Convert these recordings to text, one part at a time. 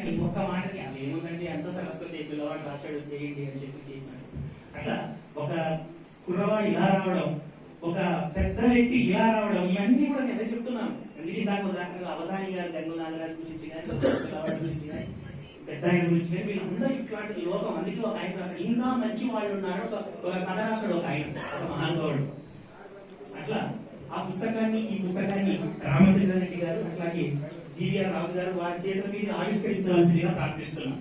పుస్తకాన్ని ఒక్క మాటకి అది ఏముందంటే ఎంత సరస్వతి పిల్లవాడు రాశాడు చేయండి అని చెప్పి చేసినాడు. అట్లా ఒక కుర్రవాడు ఇలా రావడం, ఒక పెద్ద వ్యక్తి ఇలా రావడం, ఇవన్నీ కూడా నేను చెప్తున్నాను. అందుకే దాని ఉదాహరణగా అవధాని గారు గంగు నాగరాజు గురించి కానీ, పిల్లవాడి గురించి కానీ, పెద్ద ఆయన గురించి కానీ, వీళ్ళందరూ ఇట్లాంటి లోకం. అందుకే ఒక ఆయన రాశాడు, ఇంకా మంచి వాళ్ళు ఉన్నారు, ఒక కథ రాశాడు ఒక ఆయన, ఒక మహానుభావుడు. అట్లా ఆ పుస్తకాన్ని, ఈ పుస్తకాన్ని రామచంద్ర రెడ్డి గారు అట్లాగే జీవీఆర్ రాజు గారు వారి చేతుల మీద ఆవిష్కరించవలసిందిగా ప్రార్థిస్తున్నాం.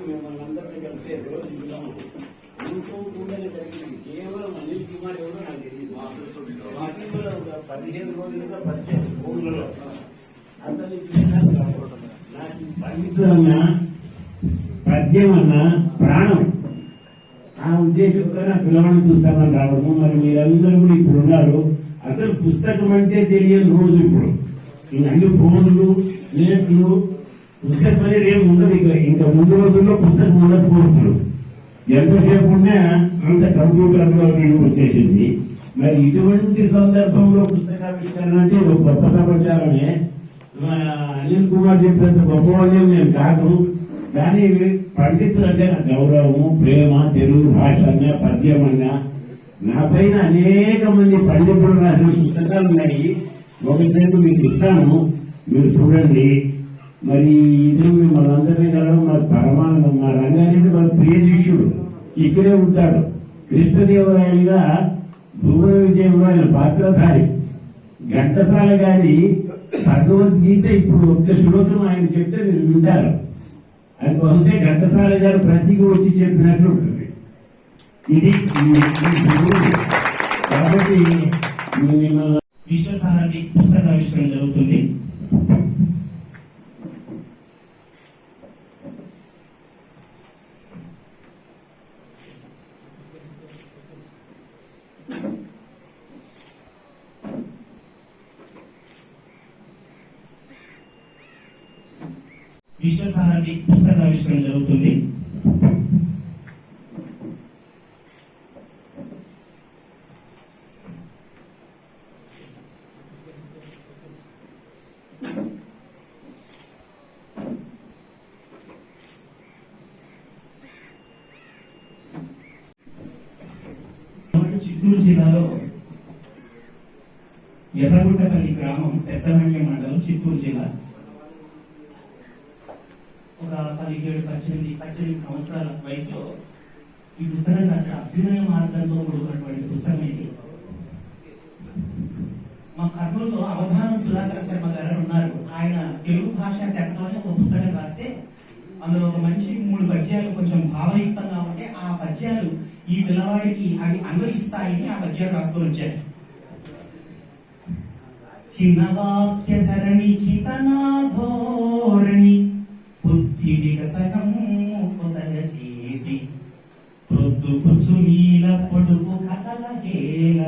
మిమ్మల్ని అందరినీ కలిసే రోజు జరిగింది. కేవలం అనిల్ కుమార్ ఎవరో నాకు తెలియదు. మా టీంలో 15 రోజులుగా పరిచయం భూములలో అతన్ని నాకు పండితులన్నా పద్యం అన్నా ప్రాణం. ఆ ఉద్దేశంతో నా పిల్లవాడిని పుస్తకాలు రావడము. మరి మీరందరూ కూడా ఇప్పుడు ఉన్నారు. అసలు పుస్తకం అంటే తెలియని రోజు ఇప్పుడు. అన్ని ఫోన్లు, నెట్లు, పుస్తకం అనేది ఏమి ఉండదు. ఇంకా ముందు రోజుల్లో పుస్తకం ఉండకపోవచ్చు. ఎంతసేపు ఉన్నా అంత కంప్యూటర్లో వచ్చేసింది. మరి ఇటువంటి సందర్భంలో పుస్తకావిష్కరణ అంటే ఒక గొప్ప సమాచారమే. అనిల్ కుమార్ చెప్పినంత గొప్పవాళ్ళే నేను కాదు, కానీ పండితులు అంటే నా గౌరవము, ప్రేమ, తెలుగు భాష అన్నా, పద్యం అన్నా. నా పైన అనేక మంది పండితులు రాసిన పుస్తకాలు ఉన్నాయి. ఒకటి మీకు ఇస్తాను, మీరు చూడండి. మరి ఇది మిమ్మల్ని అందరినీ కలవడం మాకు పరమానందం. మా రంగానికి మన ప్రియ శిష్యుడు ఇక్కడే ఉంటాడు. కృష్ణదేవరాయలుగా భువన విజయంలో ఆయన పాత్రధారి. ఘంటసాల గారి భగవద్గీత ఇప్పుడు ఒక్క శ్లోకం ఆయన చెప్తే మీరు వింటారు. అది బహుశా ఘంటసాల గారు ప్రతికి వచ్చి చెప్పినట్లు ఉంటుంది. ఇది కాబట్టి విశ్వసారథి పుస్తకావిష్కరణ జరుగుతుంది. విశ్వసారథి పుస్తకావిష్కరణ జరుగుతుంది. చిత్తూరు జిల్లాలో ఎర్రగుంటపల్లి గ్రామం, పెద్దమండ్యం మండలం, చిత్తూరు జిల్లా. ఒక 17-18 సంవత్సరాల వయసులో ఈ పుస్తకం రాసిన అభ్యుదయ మార్గంతో కూడుకున్నటువంటి పుస్తకం ఇది. మా కర్నూలులో అవధానం సుధాకర శర్మ గారు ఉన్నారు. ఆయన తెలుగు భాషా శతకం అని ఒక పుస్తకం రాస్తే అందులో ఒక మంచి 3 పద్యాలు కొంచెం భావయుక్తంగా ఉంటే ఆ పద్యాలు ఈ పిల్లవాడికి అవి అన్వయిస్తాయని ఆ పద్యాలు రాస్తూ వచ్చారు. చిన్న వాక్య సరణి చితనాధోరణి బుద్ధి వికసనము పొసగ చేసి ప్రొద్దు పుచ్చు నీల పొడుగు కథల హేళ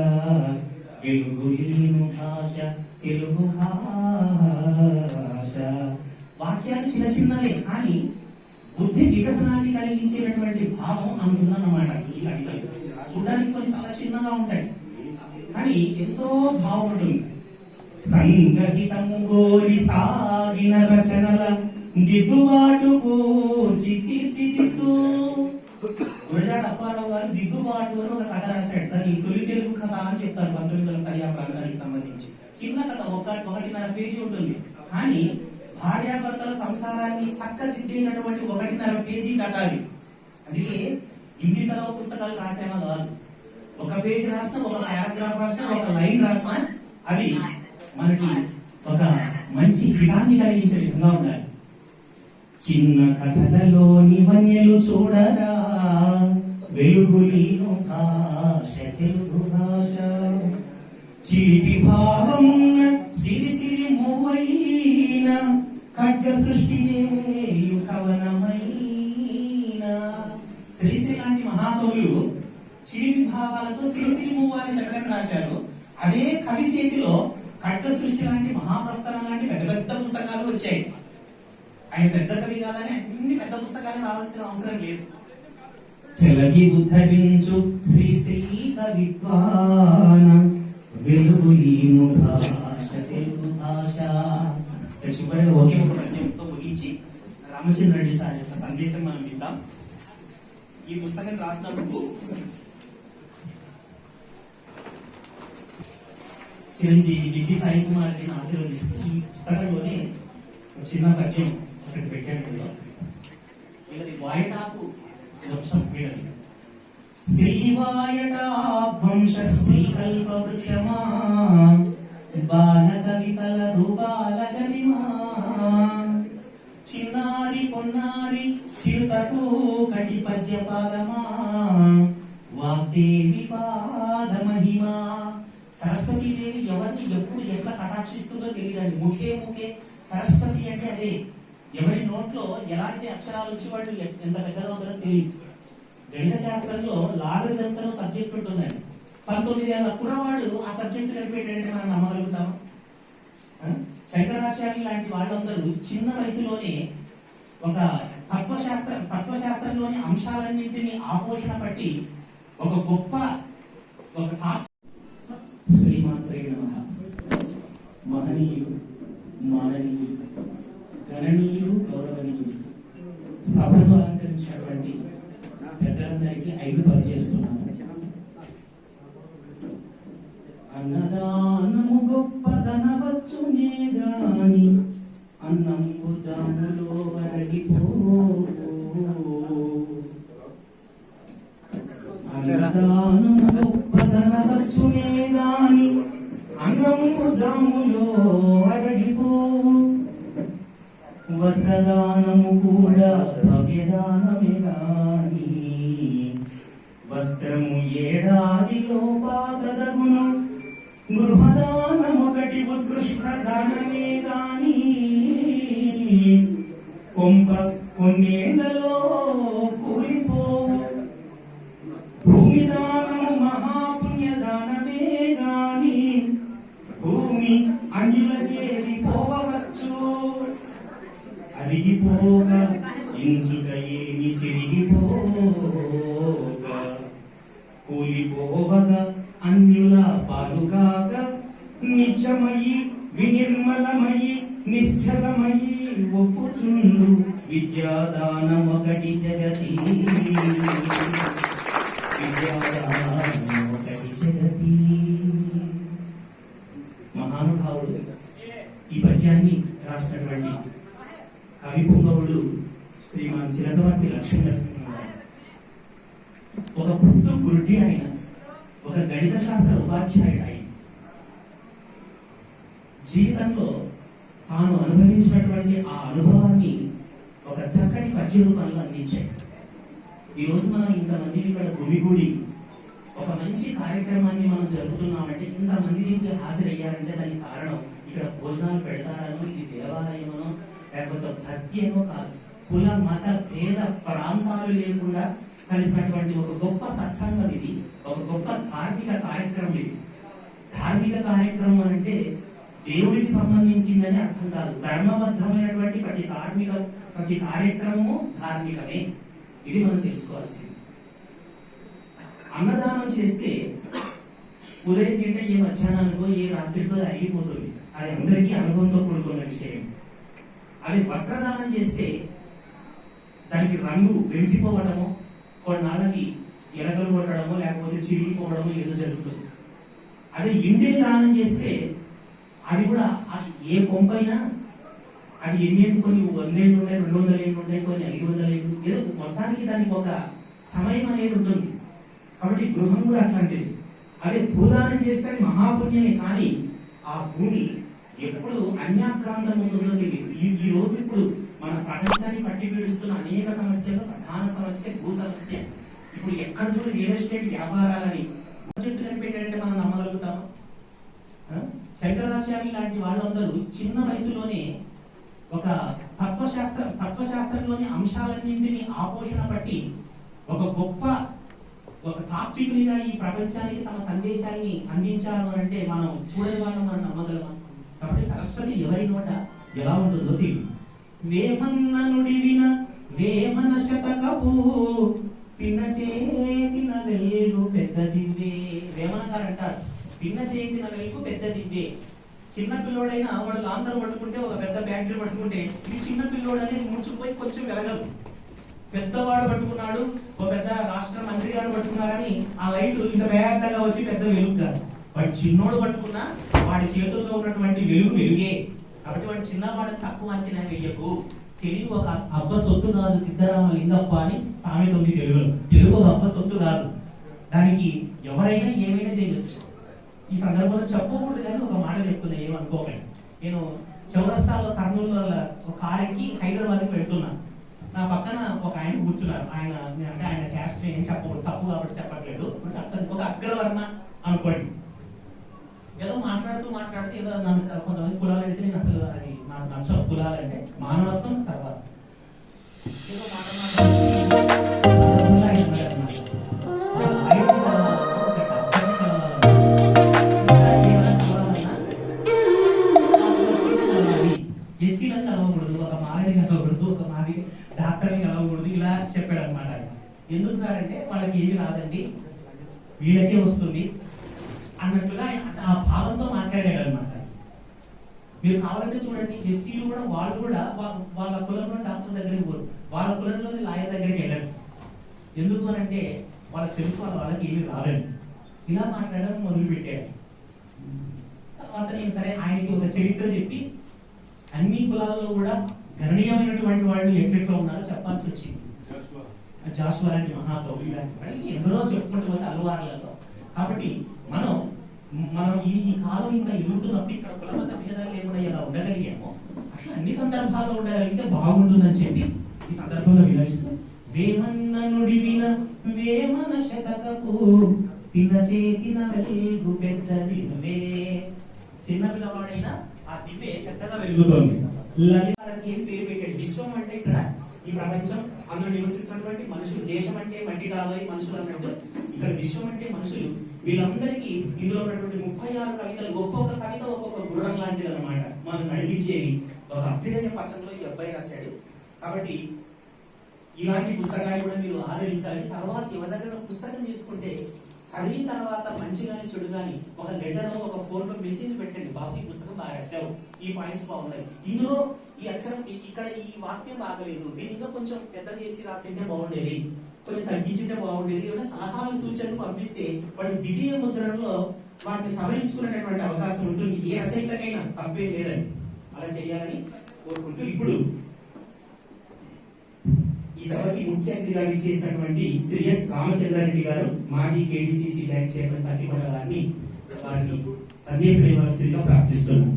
వెలుగు ఇల్లు భాష తెలుగు భాష. వాక్యాలు చిన్న చిన్నవే కానీ బుద్ధి వికసనాన్ని కలిగించేటటువంటి భావం అందుందన్నమాట. ఈ కవితలు చూడడానికి కొన్ని చాలా చిన్నగా ఉంటాయి కానీ ఎంతో భావం ఉంటుంది. సంగీతము గోరి సాగిన రచనల దిద్దుబాటుకు చిత్తితూ గురజాడ అప్పారావు గారు దిద్దుబాటు అని ఒక కథ రాశాడు. దాన్ని తొలి తెలుగు కథ అని చెప్తారు. 1910 ప్రాంతానికి సంబంధించి చిన్న కథ, 1.5 పేజీ ఉంటుంది. కానీ భార్యాభర్తల సంసారాన్ని చక్కదిద్దేటటువంటి 1.5 పేజీ కథ అది. అందుకే హిందీ తెలుగు పుస్తకాలు రాసేవా కాదు. 1 పేజీ రాసిన, 1 పారాగ్రాఫ్ రాసిన, 1 లైన్ రాసిన అది మనకి ఒక మంచి హితాన్ని కలిగించే విధంగా ఉండాలి. చిన్న కథలలోని వన్యలు చూడరా, వెలుగులీను భాష తెలుగు భాష. చిలిపి భావమున్న సిరిసిరి మూవైన ఖడ్గ సృష్టి చేయు కవనమైన. శ్రీశ్రీ లాంటి మహాకవులు చిలిపి భావాలతో సిరిసిరి మూవ అని శతకం రాశారు. అదే కవి చేతిలో ఖడ్గ సృష్టి లాంటి, మహాప్రస్థానం లాంటి పెద్ద పెద్ద పుస్తకాలు వచ్చాయి. ఆయన పెద్ద కవి కాదని అన్ని పెద్ద పుస్తకాలు రావాల్సిన అవసరం లేదు. చెలగి ఉద్ధరించు శ్రీ శ్రీ కవిత్వాన వెలుగు ఈను భాష తెలుగు భాష. చివరిగా ఒకే ఒక పద్యంతో ముగించి రామచంద్ర రెడ్డి సార్ యొక్క సందేశం మనం విందాం. ఈ పుస్తకం రాసినందుకు చిరంజీవి దిగ్గి సాయి కుమార్ గారిని ఆశీర్వదిస్తూ ఈ పుస్తకంలోనే చిన్న పద్యం ఒకటి పెట్టాడు. వీళ్ళది వాయటాకు వంశం. వీళ్ళది శ్రీ వాయటాభంశ శ్రీకల్ప వృక్షమా బాల కవితల రూపాల గరిమా చిన్నారి పొన్నారి చిరుతకు కటి పద్య పాదమా వాగ్దేవి పాద మహిమా. సరస్వతీదేవి ఎవరిని ఎప్పుడు ఎట్లా కటాక్షిస్తుందో తెలియదండి. ముఖే సరస్వతి అంటే అదే. ఎవరి నోట్లో ఎలాంటి అక్షరాలు వచ్చి వాళ్ళు ఎంత పెద్దగా ఉంటుందో తెలియదు. గణిత శాస్త్రంలో లాగరిథమ్స్ అనే సబ్జెక్ట్ ఉంటుందండి. 19 ఏళ్ల కుర్రవాడు ఆ సబ్జెక్ట్ కలిపేటంటే మనం నమ్మగలుగుతాము. శంకరాచార్య లాంటి వాళ్ళందరూ చిన్న వయసులోనే ఒక తత్వశాస్త్రంలోని అంశాలన్నింటినీ ఆపోషణ పట్టి ఒక గొప్ప శ్రీమాత్రే నమః. మహనీయులు, మాననీయులు, గణనీయులు, గౌరవనీయులు, సభను అలంకరించినటువంటి పెద్దలందరికీ 5 పనిచేస్తున్నాను. అన్నదానము గొప్పదనవచ్చునే గాని అన్నంబు జాములో అన్నదానము గొప్పదనవచ్చునే గాని అన్నంబు జాములో అరగిపోవు. వస్త్రదానము కూడా భవ్యదానమే గాని వస్త్రము ఏడాదిలో పాతదగును. గృహదానమొకటి ఉత్కృష్ట దానమే గాని కొన్నేళ్లలో కూలిపోవు. భూమి దానము మహాపుణ్యదానమే గాని భూమి అంజుల చేరి పోవచ్చు. అరిగిపోగా ఇంచుక ఏమి చెరిగిపోగా కూలిపోవగా అన్యుల పాలుగాక నిత్యమయి వినిర్మలమయి నిశ్చలమయి ఒప్పుచుండు విద్యాదానమొకటి జగతి. విద్యాదానమొకటి జగతి. మహానుభావుడు ఈ పద్యాన్ని రాసినటువంటి కవి పుంగవుడు శ్రీమాన్ చిరకవర్తి లక్ష్మీనరసింహరావు. ఒక పుట్టు గురుడి ఆయన, ఒక గణిత శాస్త్ర ఉపాధ్యాయుడు ఆయన. జీవితంలో తాను అనుభవించినటువంటి ఆ అనుభవాన్ని ఒక చక్కటి పద్య రూపంలో అందించాడు. ఈరోజు మనం ఇంతమంది ఇక్కడ గుమిగూడి ఒక మంచి కార్యక్రమాన్ని మనం జరుపుతున్నామంటే, ఇంతమంది దీనికి హాజరయ్యారంటే దానికి కారణం ఇక్కడ భోజనాలు పెడతారనో, ఇది దేవాలయమనో, లేకపోతే భక్తి ఏమో కాదు. కుల మత భేద ప్రాంతాలు లేకుండా కలిసినటువంటి ఒక గొప్ప సత్సంగం ఇది. ఒక గొప్ప ధార్మిక కార్యక్రమం ఇది. ధార్మిక కార్యక్రమం అంటే దేవుడికి సంబంధించిందని అర్థం కాదు. ధర్మబద్ధమైనటువంటి ప్రతి కార్యక్రమము ధార్మికమే. ఇది మనం తెలుసుకోవాల్సింది. అన్నదానం చేస్తే ఉదయం తింటే ఏ మధ్యాహ్నానికో ఏ రాత్రికో అయిపోతుంది. అది అందరికీ అనుభవంతో కూడుకున్న విషయం. అది వస్త్రదానం చేస్తే దానికి రంగు వెలిసిపోవడమో, కొన్నాళ్ళకి ఎలకలు కొట్టడమో, లేకపోతే చిరిగిపోవడమో ఏదో జరుగుతుంది. అదే ఇంటిని దానం చేస్తే అది కూడా ఏ కొంపైనా అది ఎన్నేళ్ళు, కొన్ని 100 ఏళ్ళు ఉంటాయి, 200 ఏళ్ళు ఉంటాయి, కొన్ని 500 ఏళ్ళు, ఏదో మొత్తానికి దానికి ఒక సమయం అనేది ఉంటుంది. కాబట్టి గృహం కూడా అట్లాంటిది. అదే భూదానం చేస్తే అది మహాపుణ్యమే. కానీ ఆ భూమి ఎప్పుడు అన్యాక్రాంతం ఉంటుందో తెలియదు. ఈ రోజు ఇప్పుడు మన ప్రపంచాన్ని పట్టి పీడిస్తున్న అనేక సమస్యలు, ప్రధాన సమస్య భూ సమస్య. ఇప్పుడు ఎక్కడ చూడు రియల్ ఎస్టేట్ వ్యాపారాలని ప్రాజెక్టు కనిపెట్టారంటే మనం నమ్మగలుగుతాము. శంకరాచార్య లాంటి వాళ్ళందరూ చిన్న వయసులోనే ఒక తత్వశాస్త్రంలోని అంశాలన్నింటినీ ఆపోషణ పట్టి ఒక తాత్వికునిగా ఈ ప్రపంచానికి తమ సందేశాన్ని అందించారు అంటే మనం చూడని వాళ్ళం, మనం నమ్మగలమా? కాబట్టి సరస్వతి ఎవరి నోట ఎలా ఉంటుందో తెలియదు. వేమన్న నుడివిన వేమన శతకపు పిన్న చేతిన వెలుగు పెద్దదివే. వేమన గారు అంటారు, పిన్న చేతిన వెలుగు పెద్దదివే. చిన్న పిల్లోడైనా వాడు లాంతర్ పట్టుకుంటే, ఒక పెద్ద బ్యాటరీ పట్టుకుంటే, ఈ చిన్న పిల్లోడు అనేది ముడుచుకుపోయి కొంచెం వెలగదు. పెద్దవాడు పట్టుకున్నాడు, ఒక పెద్ద రాష్ట్ర మంత్రి గారు పట్టుకున్నారని ఆ లైట్ ఇంత వేగంగా వచ్చి పెద్ద వెలుగు కాదు. వాడు చిన్నోడు పట్టుకున్నా వాడి చేతుల్లో ఉన్నటువంటి వెలుగు వెలుగే. కాబట్టి వాడు చిన్నవాడు తక్కువ అంచనా వెయ్యకు. తెలుగు ఒక అబ్బ సొత్తు కాదు సిద్ధరామ లింగప్ప అని సామెత ఉంది తెలుగులో. తెలుగు ఒక అబ్బ సొత్తు కాదు, దానికి ఎవరైనా ఏమైనా చేయవచ్చు. ఈ సందర్భంలో చెప్పకూడదు కానీ ఒక మాట చెప్తున్నా, ఏమనుకోకండి. నేను చౌరస్తాలో కర్నూలు ఒక కారుకి హైదరాబాద్కి వెళ్తున్నా. నా పక్కన ఒక ఆయన కూర్చున్నారు. ఆయన అంటే ఆయన క్యాస్ట్ ఏం చెప్పకూడదు, తప్పు కాబట్టి చెప్పట్లేదు. ఒక అగ్రవర్ణ అనుకోండి. ఏదో మాట్లాడుతూ ఏదో నన్ను కొంతమంది కులాలు అయితే నేను అసలు అది నాకు నచ్చవు. కులాలు అంటే మానవత్వం తర్వాత ఏదో ఎస్సీలను కలవకూడదు, ఒక మాలని కలవకూడదు, ఒక మాది డాక్టర్ని కలవకూడదు, ఇలా చెప్పాడు అనమాట. ఎందుకు సార్ అంటే వాళ్ళకి ఏమి రాదండి, వీళ్ళకే వస్తుంది అన్నట్టుగా ఆ భావంతో మాట్లాడాడు అనమాట. మీరు కావాలంటే చూడండి, ఎస్సీలు కూడా వాళ్ళు కూడా వాళ్ళ కులంలో డాక్టర్ దగ్గరికి పోరు, వాళ్ళ కులంలోని లాయర్ దగ్గరికి వెళ్ళరు. ఎందుకు అని అంటే వాళ్ళకి తెలుసు వాళ్ళకి ఏమి రాలేదు. ఇలా మాట్లాడడం మొదలు పెట్టాడు. తర్వాత నేను సరే ఆయనకి ఒక చరిత్ర చెప్పి అన్ని కులాలలో కూడా గణనీయమైనటువంటి వాళ్ళు ఎట్లెట్లో ఉన్నారో చెప్పాల్సి వచ్చింది. జాషువా లాంటి మహాకవులు ఇలాంటి వాళ్ళకి ఎందరో చెప్పుకుంటూ పోతే అలవార్లలో. కాబట్టి మనం ఈ కాలం ఇంకా ఎదుగుతున్నప్పుడు ఇక్కడ కులమత భేదాలు లేకుండా ఎలా ఉండగలిగామో అట్లా అన్ని సందర్భాల్లో ఉండగలిగితే బాగుంటుందని చెప్పి ఈ సందర్భంలో వినవిస్తాం. వేమన్న నుడివిన వేమన శతకపు పిన్న చేతిన వెలుగు పెద్ద దివ్వే. చిన్న పిల్లవాడైనా ఆ దివ్వే పెద్దగా వెలుగుతోంది. లలితానికి ఏం పేరు పెట్టాడు? విశ్వం అంటే ఇక్కడ ఈ ప్రపంచం, అందులో నివసిస్తున్నటువంటి మనుషులు. దేశం అంటే మట్టి కావాలి మనుషులు అన్నట్టు ఇక్కడ విశ్వం అంటే మనుషులు. వీళ్ళందరికీ ఇందులో ఉన్నటువంటి 36 కవితలు, ఒక్కొక్క కవిత ఒక్కొక్క గుర్రం లాంటిది అనమాట. మనం నడిపించేవి ఒక అభ్యుదయ పథంలో ఈ అబ్బాయి రాశాడు. కాబట్టి ఇలాంటి పుస్తకాలు కూడా మీరు ఆదరించాలి. తర్వాత ఎవరి దగ్గర పుస్తకం తీసుకుంటే చదివిన తర్వాత మంచి కానీ చెడు కానీ ఒక లెటర్, ఒక ఫోన్లో మెసేజ్ పెట్టండి, బాబు ఈ పుస్తకం బాగా రాశావు, ఈ పాయింట్స్ బాగున్నాయి, ఇందులో ఈ అక్షరం ఇక్కడ ఈ వాక్యం బాగలేదు, దీని ఇంకా కొంచెం పెద్ద చేసి రాసింటే బాగుండేది, కొంచెం తగ్గించుంటే బాగుండేది, ఏమైనా సలహాలు సూచనలు పంపిస్తే వాడు ద్వితీయ ముద్రణలో వాటిని సవరించుకునేటువంటి అవకాశం ఉంటుంది. ఏ రచయితకైనా తప్పే లేదని అలా చేయాలని కోరుకుంటూ ఇప్పుడు ఈ సభకి ముఖ్య అతిథిగా చేసినటువంటి శ్రీ ఎస్ రామచంద్రారెడ్డి గారు, మాజీ కేడిసిసి బ్యాంక్ చైర్మన్ పత్తికొండ గారిని వారికి సందేశం ఇవ్వాల్సిందిగా ప్రార్థిస్తున్నాను.